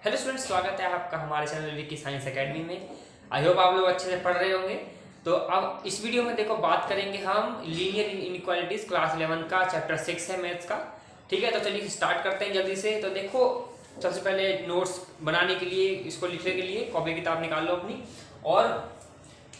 Hello students, स्वागत है आपका हमारे चैनल विकी साइंस एकेडमी में। आई होप आप लोग अच्छे से पढ़ रहे होंगे। तो अब इस वीडियो में देखो बात करेंगे हम लीनियर इनइक्वालिटीज क्लास 11 का चैप्टर 6 है मैथ्स का। ठीक है, तो चलिए स्टार्ट करते हैं जल्दी से। तो देखो सबसे पहले नोट्स बनाने के लिए, इसको लिखने के लिए कॉपी किताब निकाल लो अपनी और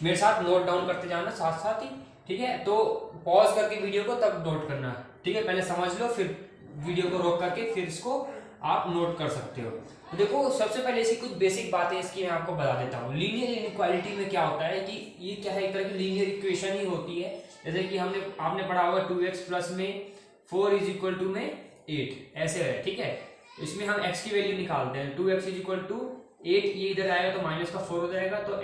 मेरे साथ नोट डाउन करते जाना साथ साथ ही। ठीक है, तो पॉज करके वीडियो को तब नोट करना। ठीक है, पहले समझ लो, फिर वीडियो को रोक करके फिर इसको आप नोट कर सकते हो। तो देखो सबसे पहले इसकी कुछ बेसिक बातें इसकी मैं आपको बता देता हूँ। लीनियर इनइक्वालिटी में क्या होता है कि ये क्या है, एक तरह की लीनियर इक्वेशन ही होती है। जैसे कि आपने पढ़ा होगा 2x प्लस में 4 इज इक्वल टू में 8 ऐसे है। ठीक है, तो इसमें हम x की वैल्यू निकालते हैं। 2x इज इक्वल टू 8, ये इधर आएगा तो माइनस का 4 हो जाएगा, तो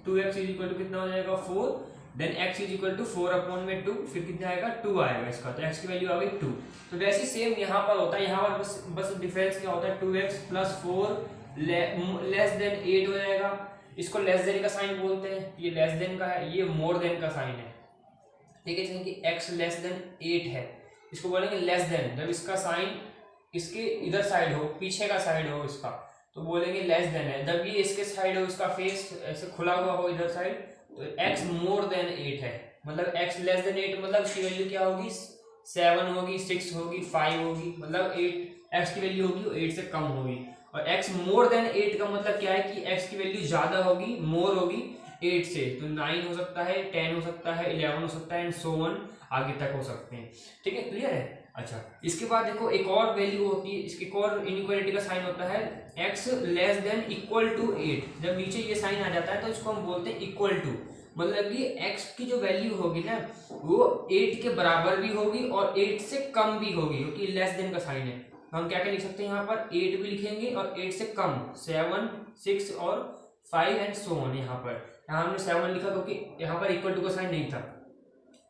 2x इज इक्वल टू कितना हो जाएगा 4। Then x is equal to 4 upon में 2, फिर कितना आएगा 2 आएगा इसका, तो x की वैल्यू आ गई 2। तो वैसे ही सेम यहाँ पर होता है। यहाँ पर बस डिफरेंस क्या होता है, 2x प्लस 4 लेस देन 8 हो जाएगा। इसको लेस देन का साइन बोलते हैं, ये लेस देन का है, ये मोर देन का साइन है। ठीक है, जैसे कि x लेस देन 8 है, इसको बोलेंगे लेस देन। जब इसका साइन इसके इधर साइड हो, पीछे का साइड हो इसका, तो बोलेंगे लेस देन है। जब ये इसके साइड हो, इसका फेस ऐसे खुला हुआ हो इधर साइड, तो x मोर देन 8 है। मतलब x लेस देन 8 मतलब इसकी वैल्यू क्या होगी, 7 होगी, 6 होगी, 5 होगी। मतलब 8 x की वैल्यू होगी वो 8 से कम होगी। और x मोर देन 8 का मतलब क्या है कि x की वैल्यू ज्यादा होगी, मोर होगी 8 से। तो 9 हो सकता है, 10 हो सकता है, 11 हो सकता है एंड सो ऑन आगे तक हो सकते हैं। ठीक है, क्लियर है। अच्छा, इसके बाद देखो एक और वैल्यू होती है, इसकी एक और इनइक्वालिटी का साइन होता है x less than equal to 8। जब नीचे ये साइन आ जाता है तो इसको हम बोलते हैं इक्वल टू। मतलब कि x की जो वैल्यू होगी ना वो 8 के बराबर भी होगी और 8 से कम भी होगी, क्योंकि लेस देन का साइन है। हम क्या क्या लिख सकते हैं यहाँ पर, 8 भी लिखेंगे और 8 से कम 7, 6 और 5 एंड सो ऑन। यहाँ हमने 7 लिखा क्योंकि यहाँ पर इक्वल टू का साइन नहीं था।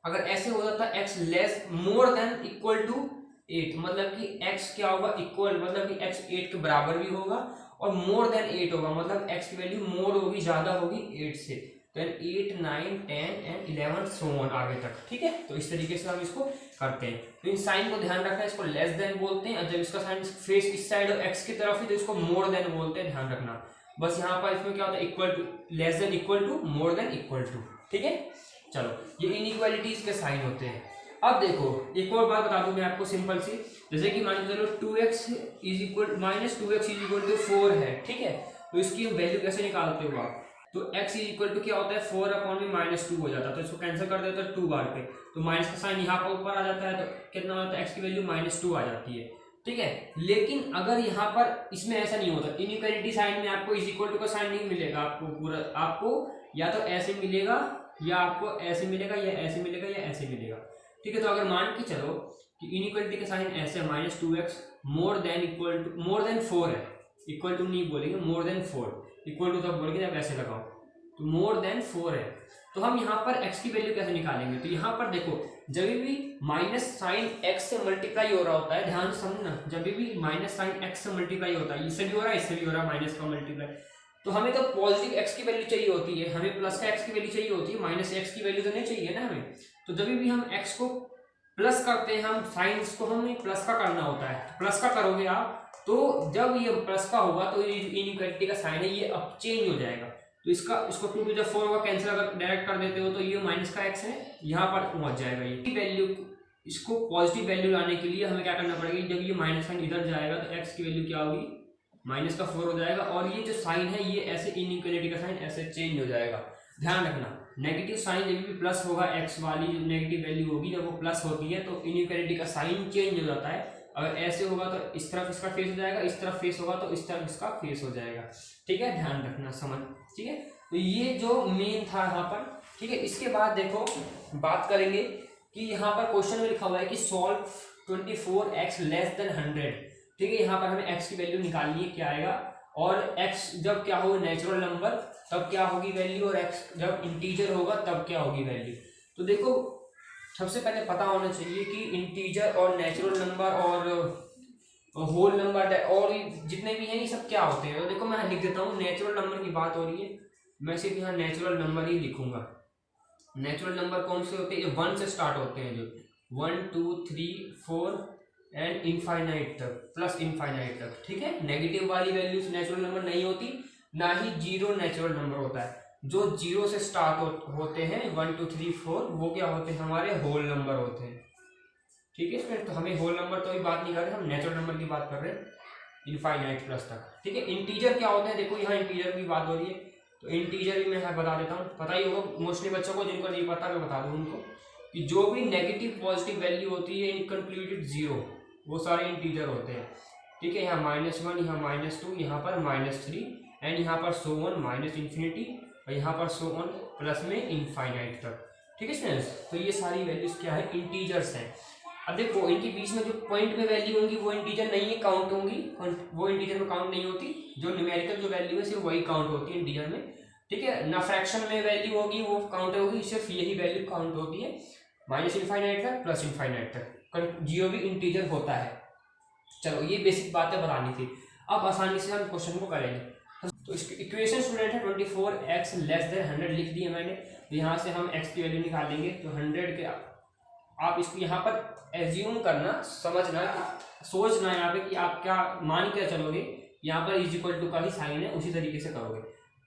अगर ऐसे हो जाता x less more than equal to 8, मतलब कि x क्या होगा, इक्वल मतलब कि x 8 के बराबर भी होगा और मोर देन 8 होगा, मतलब x की वैल्यू मोर होगी, ज्यादा होगी 8 से। देन 8, 9, 10 एंड 11 सो ऑन आगे तक। ठीक है, तो इस तरीके से हम इसको करते हैं। तो इन साइन को ध्यान रखना है, इसको लेस देन बोलते हैं और जब इसका साइन फेस इस साइड और x की तरफ ही तो इसको मोर देन बोलते हैं, ध्यान रखना। बस यहाँ पर इसमें क्या होता है, equal to, less than equal to, more than equal to. ठीक है, चलो ये इनइक्वालिटीज के साइन होते हैं। अब देखो एक और बात बता दूं मैं आपको सिंपल सी। जैसे कि मान के चलो 2x is equal minus 2x is equal to 4 है। ठीक है, तो इसकी वैल्यू कैसे निकालते हो आप, तो x इज इक्वल टू क्या होता है, 4 अपॉन में माइनस 2 हो जाता है। तो इसको कैंसिल कर देते हैं 2 बार पे, तो माइनस का साइन यहाँ पर ऊपर आ जाता है, तो कितना होता है, x की वैल्यू -2 आ जाती है। ठीक है, लेकिन अगर यहाँ पर इसमें ऐसा नहीं होता, इनइक्वालिटी साइन में आपको इज इक्वल टू का साइन नहीं मिलेगा। आपको पूरा, आपको या तो ऐसे मिलेगा या आपको ऐसे मिलेगा या ऐसे मिलेगा या ऐसे मिलेगा। ठीक है, तो अगर मान के चलो कि इनइक्वालिटी का साइन ऐसे -2x more than equal to, more than 4 है, इक्वल टू नहीं बोलेंगे, मोर देन 4, इक्वल टू तब बोलेंगे जब ऐसे लगाओ, तो मोर देन 4 है। तो हम यहाँ पर x की वैल्यू कैसे निकालेंगे, तो यहाँ पर देखो जब भी माइनस साइन x से मल्टीप्लाई हो रहा होता है, ध्यान से समझना, जब भी माइनस साइन x से मल्टीप्लाई होता है, इससे भी हो रहा है, इससे भी हो रहा है माइनस का मल्टीप्लाई, तो हमें तो पॉजिटिव x की वैल्यू चाहिए होती है, हमें प्लस का x की वैल्यू चाहिए होती है, माइनस x की वैल्यू तो नहीं चाहिए ना हमें। तो जब भी हम x को प्लस करते हैं, हम साइंस को हमें प्लस का करना होता है, प्लस का करोगे आप, तो जब ये प्लस का होगा तो इनइक्वालिटी का साइन है ये अब चेंज हो जाएगा। तो इसको 2 to the 4 होगा, कैंसिल अगर डायरेक्ट कर देते हो तो ये माइनस का x है, यहाँ पर पहुंच जाएगा ये वैल्यू। इसको पॉजिटिव वैल्यू लाने के लिए हमें क्या करना पड़ेगा, जब ये माइनस साइन इधर जाएगा तो x की वैल्यू क्या होगी, माइनस का 4 हो जाएगा और ये जो साइन है ये ऐसे इनइक्वालिटी का साइन ऐसे चेंज हो जाएगा। ध्यान रखना, नेगेटिव साइन जब भी प्लस होगा, x वाली जो नेगेटिव वैल्यू होगी जब वो प्लस होती है तो इनइक्वालिटी का साइन चेंज हो जाता है। अगर ऐसे होगा तो इस तरफ इसका फेस हो जाएगा, इस तरफ फेस होगा तो इस तरफ इसका फेस हो जाएगा। ठीक है, ध्यान रखना, समझ। ठीक है, तो ये जो मेन था यहाँ पर। ठीक है, इसके बाद देखो बात करेंगे कि यहाँ पर क्वेश्चन में लिखा हुआ है कि सॉल्व 24x लेस देन 100। ठीक है, यहाँ पर हमें x की वैल्यू निकालनी है, क्या आएगा, और x जब क्या होगा नेचुरल नंबर तब क्या होगी वैल्यू, और x जब इंटीजर होगा तब क्या होगी वैल्यू। तो देखो सबसे पहले पता होना चाहिए कि इंटीजर और नेचुरल नंबर और होल नंबर और जितने भी हैं ये सब क्या होते हैं। तो देखो मैं लिख देता हूँ, नेचुरल नंबर की बात हो रही है, मैं सिर्फ यहाँ नेचुरल नंबर ही लिखूंगा। नेचुरल नंबर कौन से होते हैं, 1 से स्टार्ट होते हैं, जो 1 2 3 4 एंड इनफाइनाइट तक, प्लस इनफाइनाइट तक, ठीक है। नेगेटिव वाली वैल्यूज नेचुरल नंबर नहीं होती, ना ही जीरो नेचुरल नंबर होता है। जो जीरो से स्टार्ट होते हैं 1 2 3 4 वो क्या होते हैं, हमारे होल नंबर होते हैं, ठीक है स्टूडेंट। तो हमें होल नंबर तो अभी बात नहीं कर रहे, हम नेचुरल नंबर की बात कर रहे हैं इनफाइनाइट प्लस तक, ठीक है। इंटीजर क्या होते हैं, देखो यहाँ इंटीजर की बात हो रही है, तो इंटीजर भी मैं बता देता हूँ, पता ही होगा मोस्टली बच्चों को, जिनको नहीं पता मैं बता दूँ उनको, कि जो भी नेगेटिव पॉजिटिव वैल्यू होती है इनकंक्लूडेड जीरो, वो सारे इंटीजर होते हैं, ठीक है। यहाँ -1, यहाँ -2, यहाँ पर -3 एंड यहाँ पर सो ऑन माइनस इन्फिनिटी, और यहाँ पर सो ऑन प्लस में इनफाइनाइट तक, ठीक है स्टूडेंट्स। तो ये सारी वैल्यूज क्या है, इंटीजर्स हैं। अब देखो इनके बीच में जो पॉइंट में वैल्यू होंगी वो इंटीजर नहीं है, काउंट होंगी, वो इंटीजर में काउंट नहीं होती, जो न्यूमेरिकल जो वैल्यू है सिर्फ वही काउंट होती है इंटीजर में, ठीक है ना। फ्रैक्शन में वैल्यू होगी वो काउंट होगी, सिर्फ यही वैल्यू काउंट होती है, माइनस इनफाइनाइट तक प्लस इनफाइनाइट तक, जीरो भी इंटीजर होता है। चलो ये बेसिक बातें बतानी थी, अब आसानी से हम क्वेश्चन को करेंगे। तो इसकी इक्वेशन स्टूडेंट है 24x लेस देन 100 लिख दिया मैंने, तो यहाँ से हम x की वैल्यू निकालेंगे, तो 100 के आप इसको यहाँ पर एज्यूम करना, समझना, सोचना यहाँ पे कि आप क्या मान क्या चलोगे, यहाँ पर इज इक्वल टू का ही साइन है, उसी तरीके से करोगे।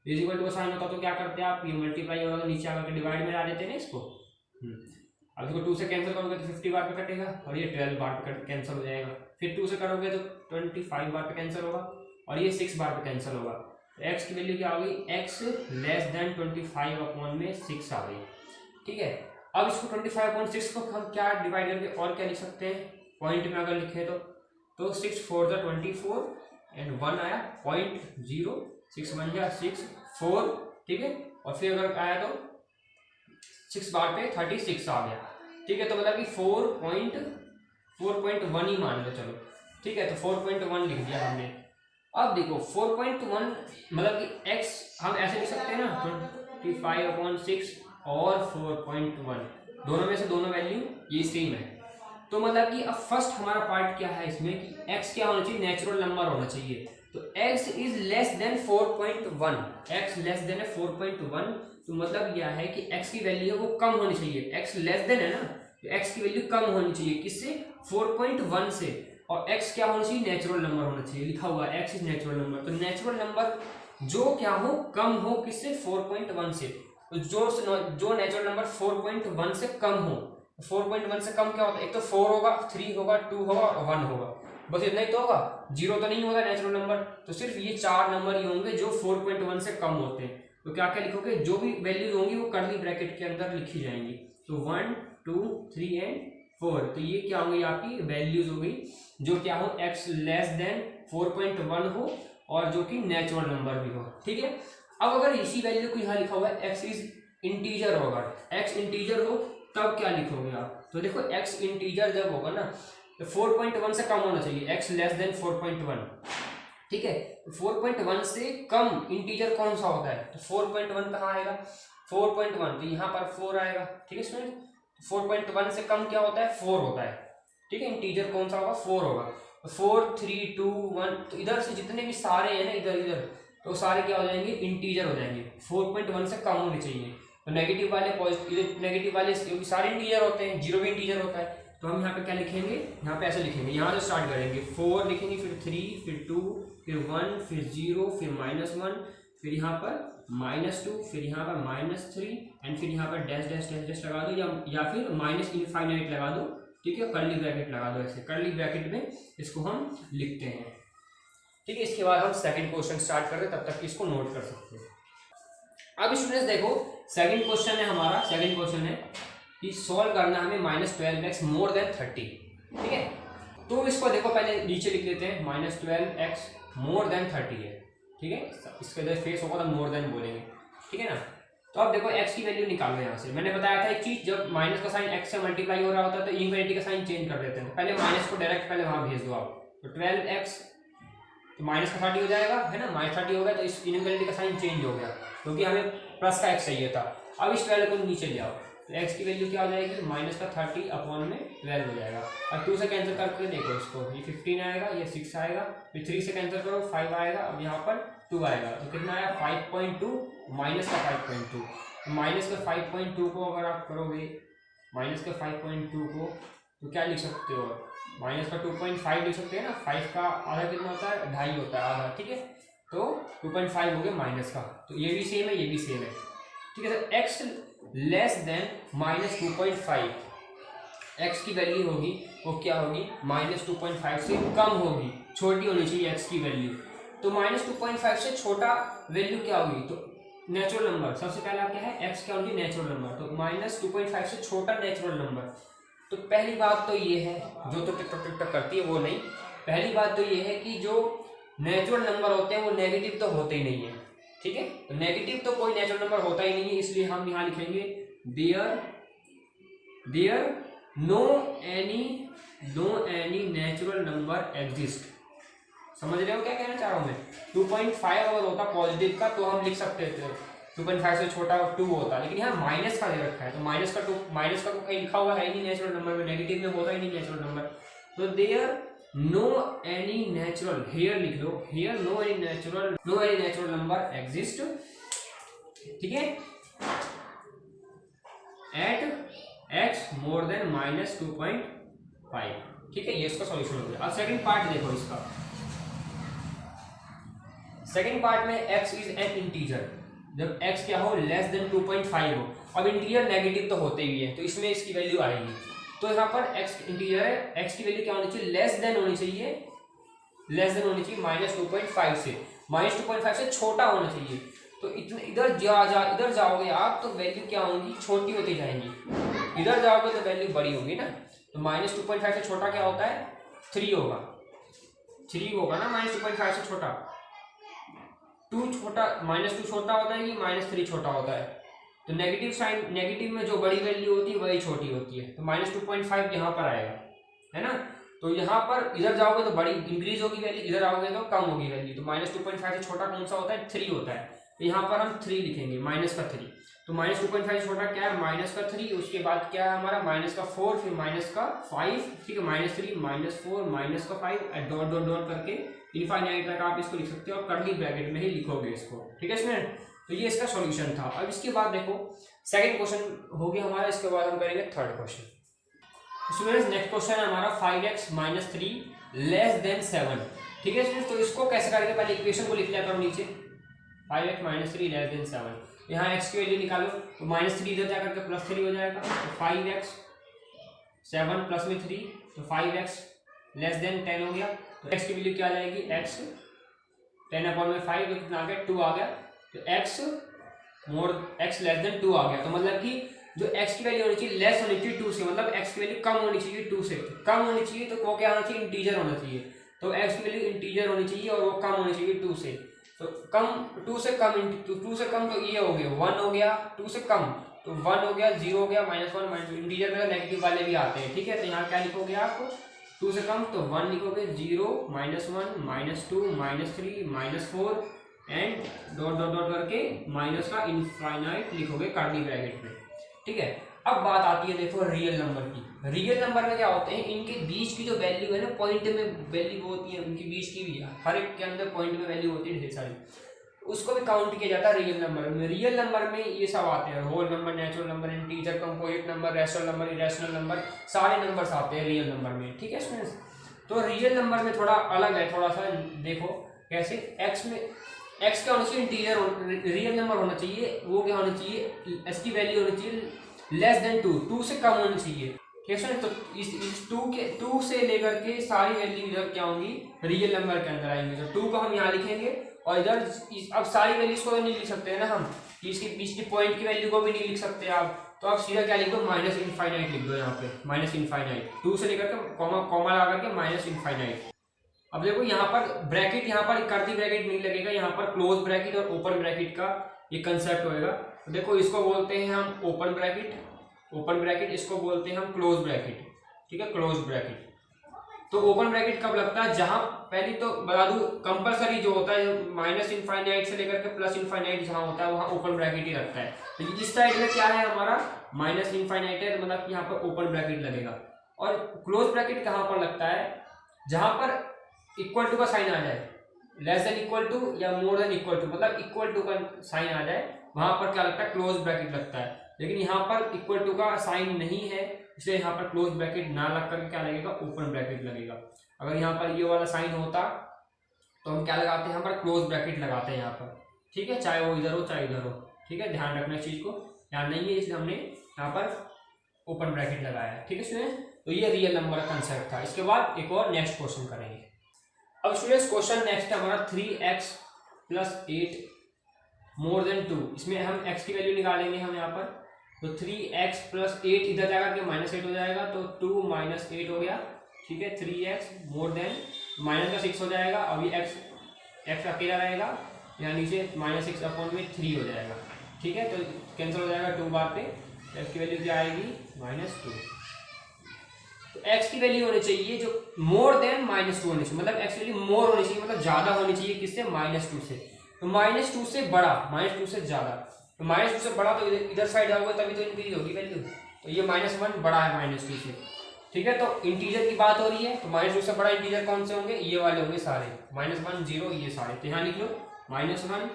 इज इक्वल टू का साइन होता तो क्या करते हैं आप, ये मल्टीप्लाई होगा तो नीचे आकर डिवाइड में ला देते हैं ना इसको। अब इसको 2 से कैंसिल करोगे तो 50 बार पे कटेगा, और ये 12 बार पे कैंसिल हो जाएगा, फिर 2 से करोगे तो 25 बार पे कैंसिल होगा, और ये 6 बार पे कैंसिल होगा। तो x की वैल्यू क्या होगी, x लेस देन 25/6 आ गई, ठीक है। अब इसको 25/6 को हम क्या डिवाइड करके और क्या लिख सकते हैं, पॉइंट में अगर लिखे तो 6 4 × 24 एंड 1 आया 0.0, 6 1 जा 6 4, ठीक है, और फिर अगर आया तो 6 बार पे 36 आ गया, ठीक है। तो मतलब कि 4.1 ही मान लो, चलो ठीक है, तो 4.1 लिख दिया हमने। अब देखो 4.1 मतलब कि x हम ऐसे लिख सकते हैं ना, 25/6 और 4.1, दोनों में से दोनों वैल्यू ये सेम है। तो मतलब कि अब फर्स्ट हमारा पार्ट क्या है इसमें कि x क्या होना चाहिए, नेचुरल नंबर होना चाहिए। तो x is less than 4.1, x less then है 4.1, तो मतलब यह है कि x की वैल्यू है वो कम होनी चाहिए, x लेस देन है ना, तो x की वैल्यू कम होनी चाहिए, किससे, 4.1 से, और x क्या होना चाहिए, नेचुरल नंबर होना चाहिए, लिखा हुआ है x इज नेचुरल नंबर। तो नेचुरल नंबर जो क्या हो, कम हो, किससे, 4.1 से। तो जो नेचुरल नंबर 4.1 से कम हो, 4.1 से कम क्या होता है, एक तो 4 होगा, 3 होगा, 2 होगा और 1 होगा, बस इतना ही तो होगा, 0 तो नहीं होगा नेचुरल नंबर। तो सिर्फ ये 4 नंबर ही होंगे जो 4.1 से कम होते हैं। तो क्या क्या लिखोगे, जो भी वैल्यूज होंगी वो कर्ली ब्रैकेट के अंदर लिखी जाएंगी। तो 1 2 3 एंड 4, तो ये क्या होंगी, आपकी वैल्यूज हो गई जो क्या हो, x लेस देन 4.1 हो और जो कि नेचुरल नंबर भी हो, ठीक है। अब अगर इसी वैल्यू को यहाँ लिखा हुआ है x इज इंटीजर होगा, x इंटीजर हो तब क्या लिखोगे आप, तो देखो x इंटीजर जब होगा ना तो 4.1 से कम होना चाहिए, x लेस देन 4.1, ठीक है। 4.1 से कम इंटीजर कौन सा होता है, तो 4.1 कहाँ आएगा, 4.1 तो यहाँ पर 4 आएगा, ठीक है स्टूडेंट। 4.1 से कम क्या होता है, 4 होता है, ठीक है। इंटीजर कौन सा होगा, 4 होगा। 4 3 2 1, तो इधर से जितने भी सारे हैं ना इधर तो सारे क्या हो जाएंगे, इंटीजर हो जाएंगे, 4.1 से कम होने चाहिए। तो नेगेटिव वाले पॉजिटिव, नेगेटिव वाले सारे इंटीजर होते हैं, जीरो भी इंटीजर होता है। तो हम यहाँ पे क्या लिखेंगे, यहाँ पे ऐसे लिखेंगे, यहाँ से स्टार्ट करेंगे, 4 लिखेंगे, फिर 3, फिर 2, फिर 1, फिर 0, फिर -1, फिर यहाँ पर -2, फिर यहाँ पर -3 एंड फिर यहाँ पर डैश डैश डैश डैश लगा दो, या फिर माइनस इनफाइनाइट लगा दो, ठीक है, कर्ली ब्रैकेट लगा दो, ऐसे कर्ली ब्रैकेट में इसको हम लिखते हैं, ठीक है। इसके बाद हम सेकंड क्वेश्चन स्टार्ट कर रहे हैं, तब तक इसको नोट कर सकते हैं। अब स्टूडेंट्स देखो सेकंड क्वेश्चन है हमारा, सेकंड क्वेश्चन है कि सॉल्व करना हमें -12x मोर देन 30, ठीक है। तो इसको देखो पहले नीचे लिख लेते हैं, -12x मोर देन 30 है, ठीक है, इसके अंदर फेस होगा तो मोर देन बोलेंगे, ठीक है ना। तो अब देखो x की वैल्यू निकालो यहाँ से, मैंने बताया था एक चीज, जब माइनस का साइन x से मल्टीप्लाई हो रहा होता है तो इनफिनिटी का साइन चेंज कर देते हैं, पहले माइनस को डायरेक्ट पहले वहां भेज दो आप, तो 12x तो माइनस का 30 हो जाएगा, है ना, -30 हो गया, तो इस इनफिनिटी का साइन चेंज हो गया क्योंकि हमें प्लस का x चाहिए था। अब इस 12 को नीचे ले आओ, तो x की वैल्यू क्या हो जाएगी, माइनस का 30/12 हो जाएगा। अब 2 से कैंसिल करके देखो इसको, ये 15 आएगा, ये 6 आएगा, फिर 3 से कैंसिल करो 5 आएगा, अब यहाँ पर 2 आएगा, तो कितना आया 5.2 माइनस का 5.2, माइनस का 5.2 को अगर आप करोगे, माइनस का 5.2 को तो क्या लिख सकते हो, माइनस का 2.5 लिख सकते हैं ना, 5 का आधा कितना होता है, 2.5 होता है आधा, ठीक है। तो 2.5 हो गया माइनस का, तो ये भी सेम है ये भी सेम है, ठीक है। तो x less then minus 2.5, x की वैल्यू होगी वो क्या होगी, माइनस 2.5 से कम होगी, छोटी होनी चाहिए x की वैल्यू। तो माइनस 2.5 से छोटा वैल्यू क्या होगी, तो नेचुरल नंबर, सबसे पहला क्या है, x क्या होगी, नेचुरल नंबर। तो माइनस 2.5 से छोटा नेचुरल नंबर। तो पहली बात तो ये है, जो तो टिक टक करती है वो नहीं, पहली बात तो ये है कि जो नेचुरल नंबर होते हैं वो नेगेटिव तो होते ही नहीं है, ठीक है। तो नेगेटिव तो कोई नेचुरल नंबर होता ही नहीं है, इसलिए हम यहाँ लिखेंगे there no any natural number exist. समझ रहे हो क्या कहना चाह रहा हूँ मैं। 2.5 अगर होता पॉजिटिव का तो हम लिख सकते थे 2.5 से छोटा 2 होता, लेकिन यहाँ माइनस का दे रखा है, तो माइनस का तो कहीं लिखा हुआ है ही नहीं नेचुरल नंबर में, नेगेटिव में होता ही नहीं नेचुरल नंबर। तो there no any natural, here लिख लो, here no any natural number exist, ठीक है, at x more than minus 2.5, ठीक है। ये इसका सॉल्यूशन हो गया। अब सेकंड पार्ट देखो इसका, सेकंड पार्ट में x इज एन इंटीजर, जब x क्या हो, लेस देन 2.5 हो। अब इंटीजर नेगेटिव तो होते ही है, तो इसमें इसकी वैल्यू आएगी। तो यहाँ पर x इंटीजर है, x की वैल्यू क्या होनी चाहिए, लेस देन होनी चाहिए माइनस 2.5 से, माइनस 2.5 से छोटा होना चाहिए। तो इतने इधर इधर जाओगे आप तो वैल्यू क्या होंगी, छोटी होती जाएंगी, इधर जाओगे तो वैल्यू बड़ी होगी ना। तो माइनस 2.5 से छोटा क्या होता है, 3 होगा ना, माइनस 2.5 से छोटा 2 छोटा, -2 छोटा होता है कि -3 छोटा होता है। तो नेगेटिव साइन, नेगेटिव में जो बड़ी वैल्यू होती है वही छोटी होती है। तो -2.5 यहाँ पर आएगा, है ना। तो यहाँ पर इधर जाओगे तो बड़ी इंक्रीज होगी वैल्यू, इधर आओगे तो कम होगी वैल्यू। तो -2.5 से छोटा कौन सा होता है, 3 होता है। तो यहाँ पर हम 3 लिखेंगे, माइनस का 3। तो -2.5 छोटा क्या है, माइनस का 3, उसके बाद क्या है हमारा माइनस का 4, फिर माइनस का 5, ठीक है, -3 -4 माइनस का 5, डॉट डॉट डॉट करके इनफाइनाइट तक आप इसको लिख सकते हो, और कर्ली ब्रैकेट में ही लिखोगे इसको, ठीक है स्टूडेंट। तो ये इसका सॉल्यूशन था। अब इसके बाद देखो सेकंड क्वेश्चन हो गया हमारा, इसके बाद हम करेंगे third question. Students next question है हमारा 5x - 3 लेस देन 7, ठीक है स्टूडेंट्स। तो इसको कैसे करेंगे, पहले इक्वेशन को लिख लिया करो नीचे, 5x - 3 लेस देन 7। यहाँ x की वैल्यू निकालो, तो -3 इधर जाकर के +3 हो जाएगा, तो 5x 7 प्लस में 3, तो 5x लेस देन 10 हो गया। तो x की वैल्यू क्या आ जाएगी, x 10/5, तो कितना आ गया, 2 आ गया। तो x लेस देन 2 आ गया। तो मतलब कि जो x की वैल्यू होनी चाहिए लेस होनी चाहिए 2 से, मतलब x की वैल्यू कम होनी चाहिए 2 से, कम होनी चाहिए तो वो क्या होना चाहिए, इंटीजर होना चाहिए। तो x की वैल्यू इंटीजर होनी चाहिए और वो कम होनी चाहिए 2 से। तो कम 2 से कम, 2 से कम तो ये हो गया 1 हो गया, 2 से कम तो 1 हो गया, 0 हो गया, -1 इंटीजर में नेगेटिव वाले भी आते हैं, ठीक है। तो यहाँ क्या लिखोगे आप, 2 से कम तो 1 लिखोगे, 0 -1 -2 -3 -4 एंड डॉट डॉट डॉट करके माइनस का इनफाइनाइट लिखोगे कर्ली ब्रैकेट में, ठीक है। अब बात आती है देखो रियल नंबर की। रियल नंबर में क्या होते हैं, इनके बीच की जो वैल्यू है ना, पॉइंट में वैल्यू होती है, उनके बीच की भी हर एक के अंदर पॉइंट में वैल्यू होती है ढेर सारी, उसको भी काउंट किया जाता है रियल नंबर में। रियल नंबर में ये सब आते हैं, whole number, natural number, integer, composite number, rational number, irrational number, सारे नंबर्स आते हैं रियल नंबर में, ठीक है स्टूडेंट्स। तो रियल नंबर में थोड़ा अलग है, थोड़ा सा देखो कैसे। एक्स क्या होना चाहिए, इंटीजर रियल नंबर होना चाहिए, वो क्या होना चाहिए, एस की वैल्यू होनी चाहिए लेस देन 2 से कम होनी चाहिए, ठीक है। तो इस 2 से लेकर के सारी वैल्यू इधर क्या होंगी, रियल नंबर के अंदर आएंगे। तो 2 को हम यहाँ लिखेंगे, और इधर अब सारी वैल्यूज को तो नहीं लिख सकते हैं ना हम, इसके बीच की पॉइंट की वैल्यू को भी नहीं लिख सकते आप। तो आप सीधा क्या लिख दो, माइनस इनफाइनाइट लिख दो यहाँ पे, माइनस इनफाइनाइट, 2 से लेकर के कॉमा लगा करके माइनस इनफाइनाइट। अब देखो यहाँ पर ब्रैकेट, यहाँ पर कर्ली ब्रैकेट नहीं लगेगा, यहाँ पर क्लोज ब्रैकेट और ओपन ब्रैकेट का ये कंसेप्ट होएगा। तो देखो इसको बोलते हैं हम ओपन ब्रैकेट, इसको बोलते हैं हम क्लोज ब्रैकेट, ठीक है, क्लोज ब्रैकेट। तो ओपन ब्रैकेट कब लगता है, जहां पहले तो बता दूं कंपलसरी जो होता है माइनस इनफाइनाइट से लेकर के प्लस इनफाइनाइट जहां होता है वहां ओपन ब्रैकेट ही लगता है। तो इस साइड में क्या है हमारा माइनस इनफाइनाइट है, मतलब यहाँ पर ओपन ब्रैकेट लगेगा। और क्लोज ब्रैकेट कहाँ पर लगता है, जहां पर इक्वल टू का साइन आ जाए, लेस देन इक्वल टू या मोर देन इक्वल टू, मतलब इक्वल टू का साइन आ जाए, वहां पर क्या लगता है, क्लोज ब्रैकेट लगता है। लेकिन यहाँ पर इक्वल टू का साइन नहीं है, इसलिए यहाँ पर क्लोज ब्रैकेट ना लग करके क्या लगेगा, ओपन ब्रैकेट लगेगा। अगर यहाँ पर ये वाला साइन होता तो हम क्या लगाते हैं, यहाँ पर क्लोज ब्रैकेट लगाते हैं यहाँ पर, ठीक है, चाहे वो इधर हो चाहे इधर हो, ठीक है, ध्यान रखना इस चीज़ को, यहाँ नहीं है इसलिए हमने यहाँ पर ओपन ब्रैकेट लगाया है, ठीक है स्टूडेंट। तो ये रियल नंबर का कंसेप्ट था। इसके बाद एक और नेक्स्ट क्वेश्चन करेंगे। अब स्टूडेंट्स क्वेश्चन नेक्स्ट है हमारा 3x + 8 > 2। इसमें हम x की वैल्यू निकालेंगे हम यहाँ पर, तो 3x + 8 इधर जाकर के -8 हो जाएगा, तो 2 - 8 हो गया, ठीक है। 3x माइनस का 6 हो जाएगा, अभी x अकेला रहेगा, यहाँ नीचे -6/3 हो जाएगा, ठीक है। तो कैंसिल हो जाएगा 2 बार पे, x की वैल्यू क्या आएगी, -2। तो x की वैल्यू होनी चाहिए जो मोर देन -2 होनी चाहिए, मतलब x की वैल्यू मोर होनी चाहिए, मतलब ज्यादा होनी चाहिए किससे, -2 से। तो -2 से बड़ा, -2 से ज्यादा, तो -2 से बड़ा तो इधर साइड आओगे तभी तो इंक्रीज होगी वैल्यू। तो ये -1 बड़ा है -2 से, ठीक है। तो इंटीजर की बात हो रही है, तो -2 से बड़ा इंटीजर कौन से होंगे, ये वाले होंगे सारे, -1 0 ये सारे। तो यहाँ लिख लो -1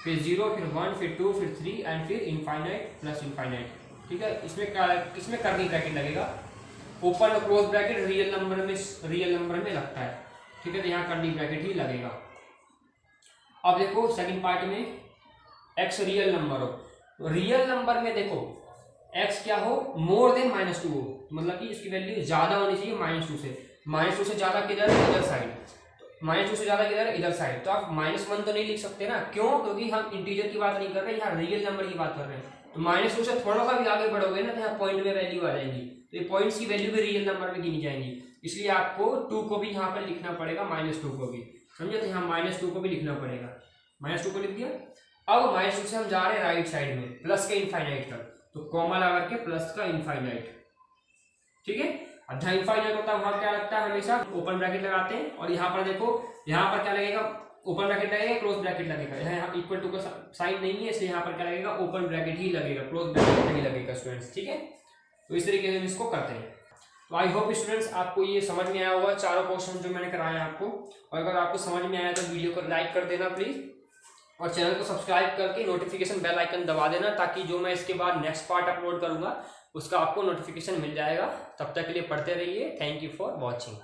फिर 0 फिर 1 फिर 2 फिर 3 एंड फिर इनफाइनाइट प्लस इनफाइनाइट, ठीक है। इसमें किसमें कर्ली ब्रैकेट लगेगा, ओपन और क्लोज ब्रैकेट रियल नंबर में लगता है, ठीक है। तो यहाँ कर्ली ब्रैकेट ही लगेगा। अब देखो सेकंड पार्ट में x रियल नंबर हो, तो रियल नंबर में देखो x क्या हो, मोर देन -2 हो, मतलब कि इसकी वैल्यू ज्यादा होनी चाहिए -2 से। -2 से ज्यादा किधर, इधर साइड, -2 से ज्यादा किधर, इधर साइड। तो आप -1 तो नहीं लिख सकते ना, क्यों, क्योंकि हम इंटीजर की बात नहीं कर रहे, यहाँ रियल नंबर की बात कर रहे हैं। तो -2 से थोड़ा सा भी आगे बढ़ोगे ना तो यहाँ पॉइंट में वैल्यू आ जाएगी, तो ये पॉइंट्स की वैल्यू भी रियल नंबर में गिनी जाएंगी, इसलिए आपको 2 को भी यहाँ पर लिखना पड़ेगा, -2 को भी, समझे। तो यहाँ -2 को भी लिखना पड़ेगा, -2 को लिख दिया। अब -2 से हम जा रहे हैं राइट साइड में प्लस के इनफाइनाइट तक, तो कॉमा लगा करके प्लस का इनफाइनाइट, ठीक है। अब जहाँ इनफाइनाइट होता है वहां क्या लगता है, हमेशा ओपन ब्रैकेट लगाते हैं। और यहाँ पर देखो, यहाँ पर क्या लगेगा, ओपन ब्रैकेट लगेगा, क्लोज ब्रैकेट लगेगा। यहाँ इक्वल टू का साइन नहीं है, इसलिए यहाँ पर क्या लगेगा, ओपन ब्रैकेट ही लगेगा, क्लोज ब्रैकेट नहीं लगेगा स्टूडेंट्स, ठीक है। तो इस तरीके से हम इसको करते हैं। तो आई होप स्टूडेंट्स आपको ये समझ में आया होगा, चारों क्वेश्चन जो मैंने कराया आपको। और अगर आपको समझ में आया तो वीडियो को लाइक कर देना प्लीज, और चैनल को सब्सक्राइब करके नोटिफिकेशन बेल आइकन दबा देना, ताकि जो मैं इसके बाद नेक्स्ट पार्ट अपलोड करूंगा उसका आपको नोटिफिकेशन मिल जाएगा। तब तक के लिए पढ़ते रहिए। Thank you for watching.